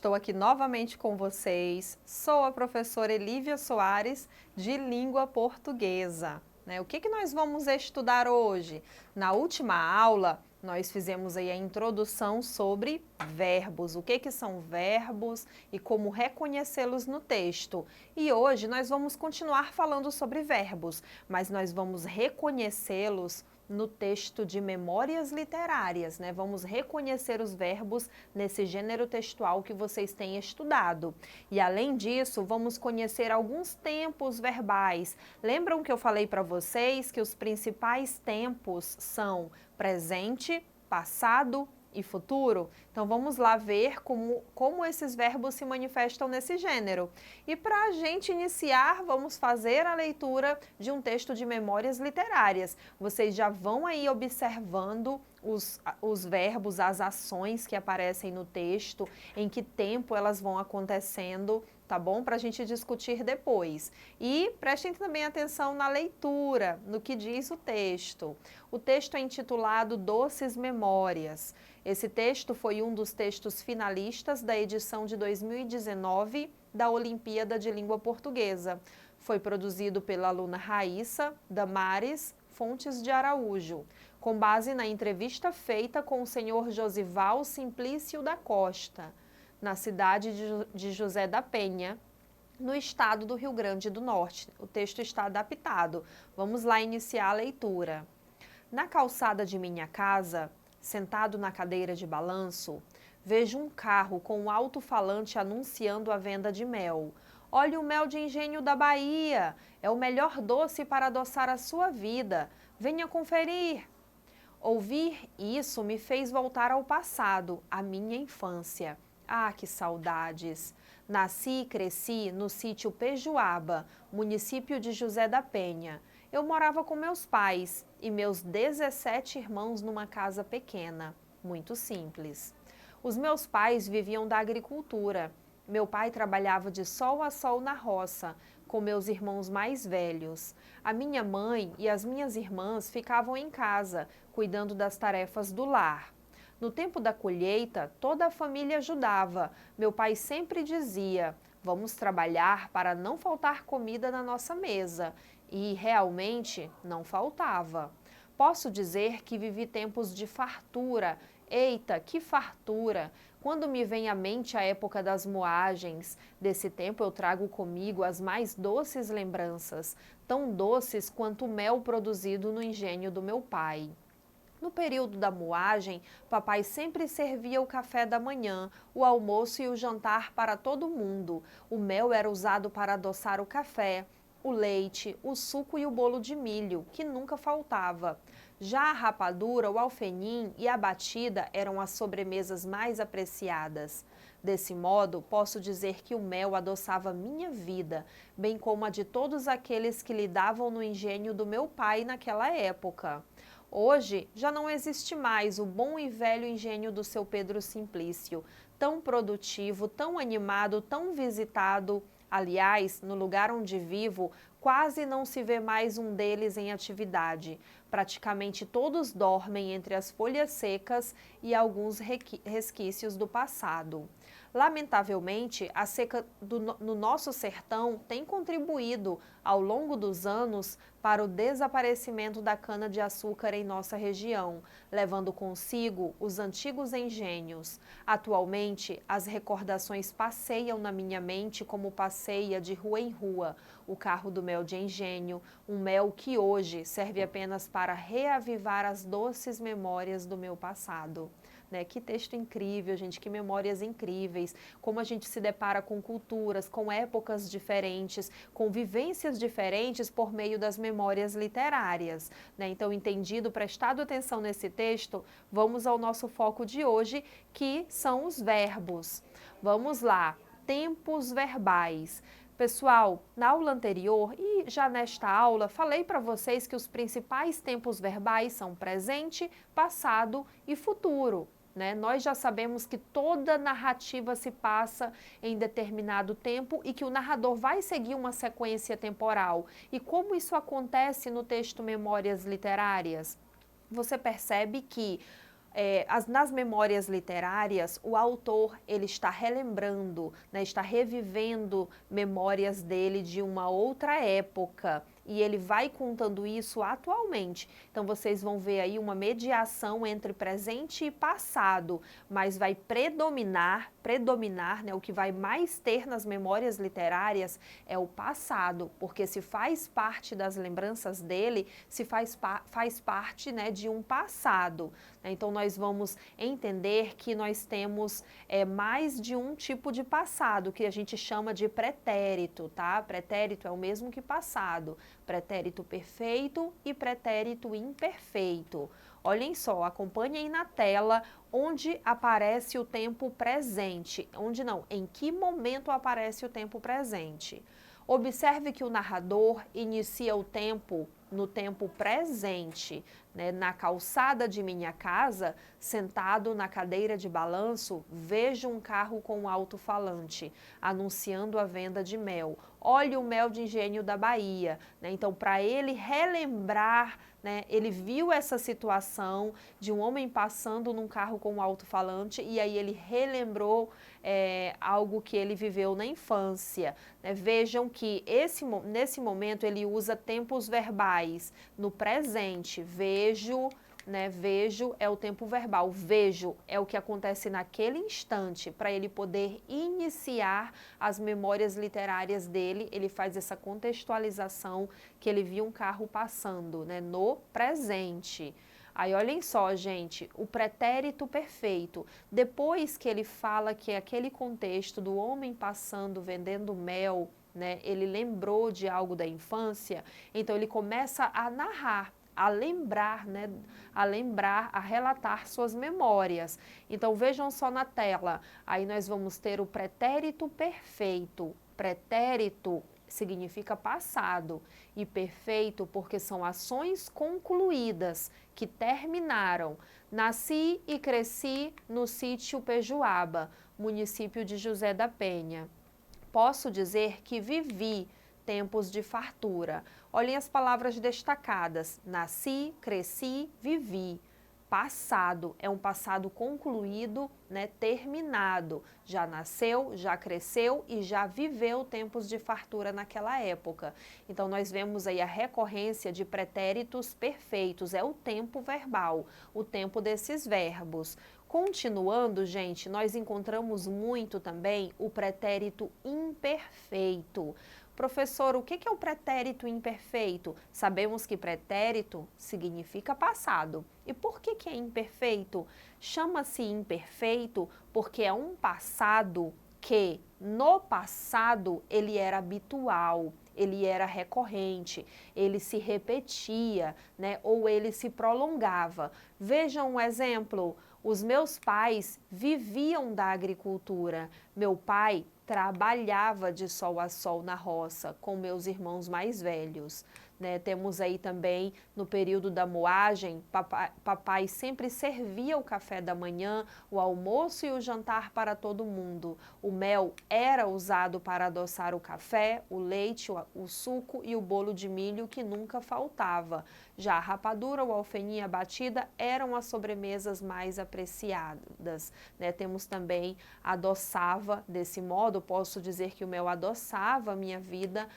estou aqui novamente com vocês. Sou a professora Elívia Soares, de Língua Portuguesa. O que nós vamos estudar hoje? Na última aula, nós fizemos aí a introdução sobre verbos, o que são verbos e como reconhecê-los no texto. E hoje nós vamos continuar falando sobre verbos, mas nós vamos reconhecê-los no texto de memórias literárias, Vamos reconhecer os verbos nesse gênero textual que vocês têm estudado. E além disso, vamos conhecer alguns tempos verbais. Lembram que eu falei para vocês que os principais tempos são presente, passado e futuro? Então vamos lá ver como esses verbos se manifestam nesse gênero. E para a gente iniciar, vamos fazer a leitura de um texto de memórias literárias. Vocês já vão aí observando os verbos, as ações que aparecem no texto, em que tempo elas vão acontecendo, tá bom? Para a gente discutir depois. E prestem também atenção na leitura, no que diz o texto. O texto é intitulado Doces Memórias. Esse texto foi um dos textos finalistas da edição de 2019 da Olimpíada de Língua Portuguesa. Foi produzido pela aluna Raíssa Damares Fontes de Araújo, com base na entrevista feita com o senhor Josival Simplício da Costa, na cidade de José da Penha, no estado do Rio Grande do Norte. O texto está adaptado. Vamos lá iniciar a leitura. Na calçada de minha casa, sentado na cadeira de balanço, vejo um carro com um alto-falante anunciando a venda de mel. Olhe o mel de engenho da Bahia, é o melhor doce para adoçar a sua vida. Venha conferir. Ouvir isso me fez voltar ao passado, à minha infância. Ah, que saudades! Nasci e cresci no sítio Pejuaba, município de José da Penha. Eu morava com meus pais e meus 17 irmãos numa casa pequena, muito simples. Os meus pais viviam da agricultura. Meu pai trabalhava de sol a sol na roça, com meus irmãos mais velhos. A minha mãe e as minhas irmãs ficavam em casa, cuidando das tarefas do lar. No tempo da colheita, toda a família ajudava. Meu pai sempre dizia: vamos trabalhar para não faltar comida na nossa mesa. E realmente não faltava. Posso dizer que vivi tempos de fartura. Eita, que fartura! Quando me vem à mente a época das moagens, desse tempo eu trago comigo as mais doces lembranças, tão doces quanto o mel produzido no engenho do meu pai. No período da moagem, papai sempre servia o café da manhã, o almoço e o jantar para todo mundo. O mel era usado para adoçar o café, o leite, o suco e o bolo de milho, que nunca faltava. Já a rapadura, o alfenim e a batida eram as sobremesas mais apreciadas. Desse modo, posso dizer que o mel adoçava minha vida, bem como a de todos aqueles que lidavam no engenho do meu pai naquela época. Hoje, já não existe mais o bom e velho engenho do seu Pedro Simplício, tão produtivo, tão animado, tão visitado. Aliás, no lugar onde vivo, quase não se vê mais um deles em atividade. Praticamente todos dormem entre as folhas secas e alguns resquícios do passado. Lamentavelmente, a seca no nosso sertão tem contribuído, ao longo dos anos, para o desaparecimento da cana-de-açúcar em nossa região, levando consigo os antigos engenhos. Atualmente, as recordações passeiam na minha mente como passeia de rua em rua o carro do mel de engenho, um mel que hoje serve apenas para reavivar as doces memórias do meu passado. Que texto incrível, gente, que memórias incríveis, como a gente se depara com culturas, com épocas diferentes, com vivências diferentes por meio das memórias literárias. Então, entendido, prestado atenção nesse texto, vamos ao nosso foco de hoje, que são os verbos. Vamos lá, tempos verbais. Pessoal, na aula anterior e já nesta aula, falei para vocês que os principais tempos verbais são presente, passado e futuro. Nós já sabemos que toda narrativa se passa em determinado tempo e que o narrador vai seguir uma sequência temporal. E como isso acontece no texto Memórias Literárias? Você percebe que nas memórias literárias, o autor ele está relembrando, né, está revivendo memórias dele de uma outra época. E ele vai contando isso atualmente. Então vocês vão ver aí uma mediação entre presente e passado, mas vai predominar, né, o que vai mais ter nas memórias literárias é o passado, porque se faz parte das lembranças dele, se faz parte, né, de um passado. Então nós vamos entender que nós temos mais de um tipo de passado, que a gente chama de pretérito, tá? Pretérito é o mesmo que passado. Pretérito perfeito e pretérito imperfeito. Olhem só, acompanhem na tela onde aparece o tempo presente. Onde não, em que momento aparece o tempo presente. Observe que o narrador inicia o tempo no tempo presente, né? Na calçada de minha casa, sentado na cadeira de balanço, vejo um carro com um alto-falante, anunciando a venda de mel. Olhe o mel de engenho da Bahia, né? Então, para ele relembrar, né, ele viu essa situação de um homem passando num carro com um alto-falante e aí ele relembrou algo que ele viveu na infância. Né? Vejam que nesse momento ele usa tempos verbais no presente. Vejo, né, vejo é o tempo verbal, vejo é o que acontece naquele instante, para ele poder iniciar as memórias literárias dele, ele faz essa contextualização que ele viu um carro passando, né, no presente. Aí olhem só, gente, o pretérito perfeito, depois que ele fala que é aquele contexto do homem passando, vendendo mel, né, ele lembrou de algo da infância, então ele começa a narrar, a lembrar, né, a relatar suas memórias. Então vejam só na tela, aí nós vamos ter o pretérito perfeito. Pretérito significa passado e perfeito porque são ações concluídas que terminaram. Nasci e cresci no sítio Pejuaba, município de José da Penha. Posso dizer que vivi tempos de fartura. Olhem as palavras destacadas. Nasci, cresci, vivi. Passado, é um passado concluído, né, terminado. Já nasceu, já cresceu e já viveu tempos de fartura naquela época. Então nós vemos aí a recorrência de pretéritos perfeitos, é o tempo verbal, o tempo desses verbos. Continuando, gente, nós encontramos muito também o pretérito imperfeito. Professor, o que é o pretérito imperfeito? Sabemos que pretérito significa passado. E por que é imperfeito? Chama-se imperfeito porque é um passado que, no passado, ele era habitual, ele era recorrente, ele se repetia, né? Ou ele se prolongava. Vejam um exemplo. Os meus pais viviam da agricultura. Meu pai trabalhava de sol a sol na roça com meus irmãos mais velhos. Né? Temos aí também, no período da moagem, papai sempre servia o café da manhã, o almoço e o jantar para todo mundo. O mel era usado para adoçar o café, o leite, o suco e o bolo de milho que nunca faltava. Já a rapadura ou alfeninha batida eram as sobremesas mais apreciadas. Né? Temos também adoçava desse modo, posso dizer que o mel adoçava a minha vida,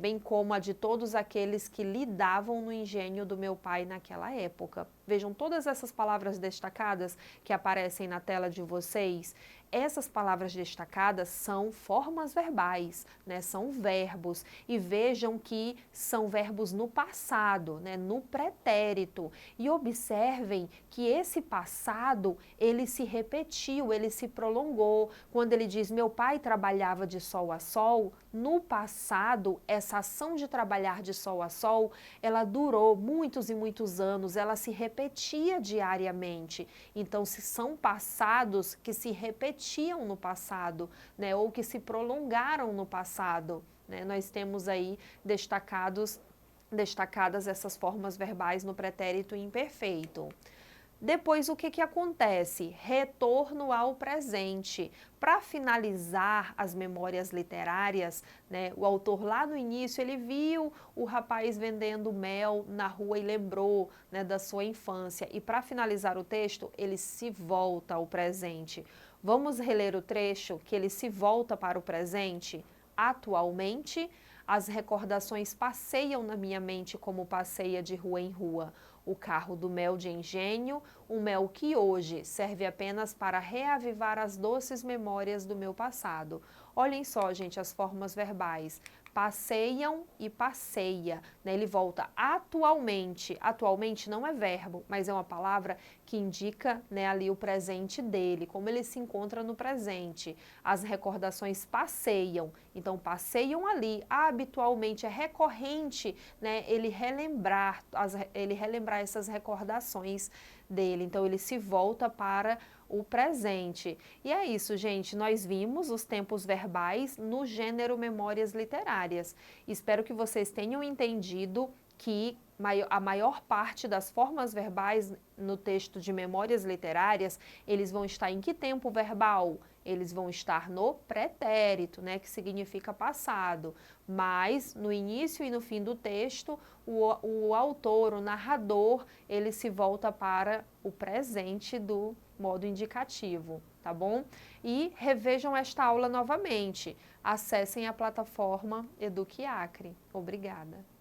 bem como a de todos aqueles que lidavam no engenho do meu pai naquela época. Vejam todas essas palavras destacadas que aparecem na tela de vocês. Essas palavras destacadas são formas verbais, né? São verbos. E vejam que são verbos no passado, né? No pretérito. E observem que esse passado, ele se repetiu, ele se prolongou. Quando ele diz, meu pai trabalhava de sol a sol, no passado, essa ação de trabalhar de sol a sol, ela durou muitos e muitos anos, ela se repetia diariamente. Então, se são passados que se repetiam no passado, né, ou que se prolongaram no passado, né, nós temos aí destacadas essas formas verbais no pretérito imperfeito. Depois, o que acontece? Retorno ao presente. Para finalizar as memórias literárias, né, o autor lá no início, ele viu o rapaz vendendo mel na rua e lembrou, né, da sua infância. E para finalizar o texto, ele se volta ao presente. Vamos reler o trecho que ele se volta para o presente? Atualmente, as recordações passeiam na minha mente como passeia de rua em rua. O carro do mel de engenho, um mel que hoje serve apenas para reavivar as doces memórias do meu passado. Olhem só, gente, as formas verbais. Passeiam e passeia, né? Ele volta atualmente. Atualmente não é verbo, mas é uma palavra que indica, né, ali o presente dele, como ele se encontra no presente. As recordações passeiam, então passeiam ali. Habitualmente é recorrente, né, ele relembrar essas recordações dele. Então ele se volta para o presente. E é isso, gente. Nós vimos os tempos verbais no gênero memórias literárias. Espero que vocês tenham entendido que a maior parte das formas verbais no texto de memórias literárias, eles vão estar em que tempo verbal? Eles vão estar no pretérito, né, que significa passado. Mas no início e no fim do texto, o autor, o narrador, ele se volta para o presente do modo indicativo, tá bom? E revejam esta aula novamente. Acessem a plataforma Eduque Acre. Obrigada.